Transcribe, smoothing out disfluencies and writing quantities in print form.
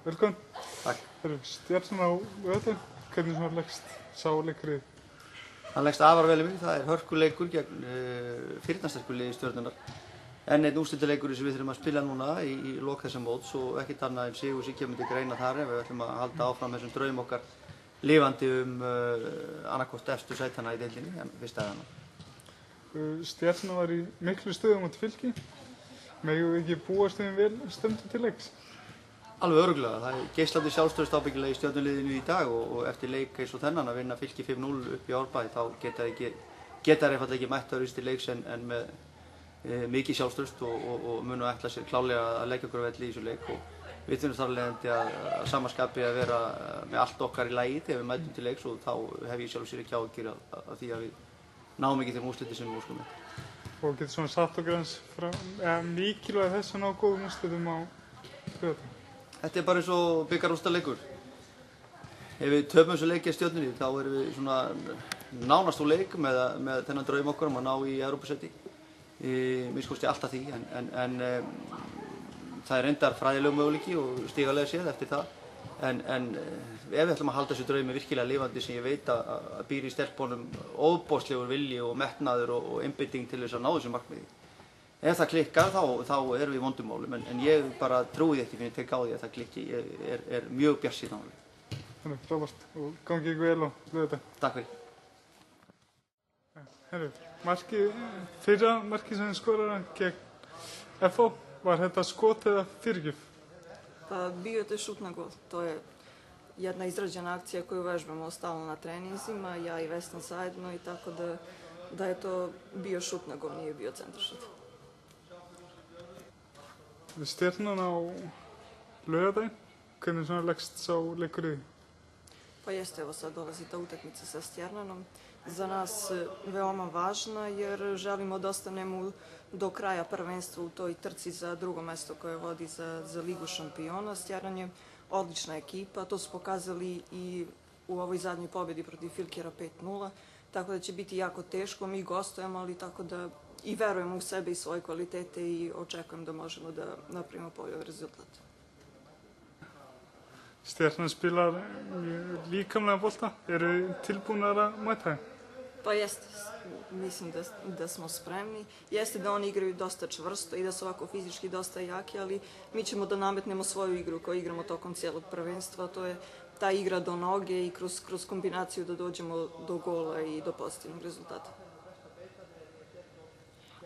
Velkomin. Takk. Stjarnan á Laugardalinn, hvernig svona leggst sá leikur í þig? Hann leggst afar vel í mig. Það er hörkuleikur gegn firnasterku liði Stjörnunnar. Enn einn úrslitaleikur sem við þurfum að spila núna í lok þessa móts og ekkert annað en sigur sem kemur til greina þar ef við ætlum að halda áfram þessum draum okkar lifandi annarkvort efstu sætana í deildinni en fyrsta eða annar. Stjarnan var í miklu stöðum átti Fylki. Megum við ekki búast við vel stemdu til leiks? Alveg örugglega. Það er geislandi sjálfstraust ábyggilega í Stjörnuliðinu í dag og eftir leik eins og þennan að vinna Fylki 5-0 upp í Árbæ þá geta þær einfaldlega ekki mætt öðruvísi til leiks en með mikið sjálfstraust og munu ætla sér klálega að leggja okkur á velli í þessu leik og við þurfum þar af leiðandi að samaskapi að vera með allt okkar í lagi þegar við mætum til leiks og þá hef ég sjálf sér ekki áhyggjur af því að við náum ekki þeim úrslitum sem við óskum með. Og getur svona satt okkur eins mikilvæg þess að ná góðum úrslitum á Laugardalinn? Þetta er bara eins og bikarúrslitaleikur. Ef við töpum þessu leiki að Stjörnunni þá erum við svona nánast úr leik með þennan draum okkar um að ná í Evrópusæti. Mér skoðst ég alltaf því en það er reyndar fræðilegur möguleiki og stígalega séð eftir það en ef við ætlum að halda þessu draumi virkilega lifandi sem ég veit að býr í stelpunum ofboðslegur vilji og metnaður og einbeiting til þess að ná þessu markmiði. Ef það klikkar þá erum við í vondum málum en ég bara trúi því ekki fyrir að tek á því að það klikki. Ég er mjög bjartsýnn á því. Þannig, frábært og gangi ykkur vel á Laugardalinn. Takk fyrir. Fyrra markið som skorade gegn FO, var detta skott eller fyrirgjöf? Pa bio je to šut na gol. To je jedna izrađena akcija koju vežbamo stalno na treninzima, ja i Vesna zajedno i tako da je to bio šut na gol, nije bio centaršut. Stjarnan á Laugardalinn, hvernig svona leggst sá leikur í þig? Pa jeste, evo sad dolazi ta utakmica sa Stjarnanom. Za nas veoma važna jer želimo da ostanemo do kraja prvenstva u toj trci za drugo mesto koje vodi za Ligu šampiona. Stjarnan je odlična ekipa, to su pokazali i u ovoj zadnjoj pobjedi protiv Filkera 5-0, tako da će biti jako teško. Mi gostujemo, ali tako da i verujemo u sebe i svoje kvalitete i očekujem da možemo da napravimo bolji rezultat. Stjarnan spilar líkamlega bolta, eru tilbúnar að mæta þeim? Pa jeste, mislim da smo spremni. Jeste da oni igraju dosta čvrsto i da su ovako fizički dosta jaki, ali mi ćemo da nametnemo svoju igru koju igramo tokom cijelog prvenstva. To je ta igra do noge i kroz kombinaciju da dođemo do gola i do pozitivnog rezultata.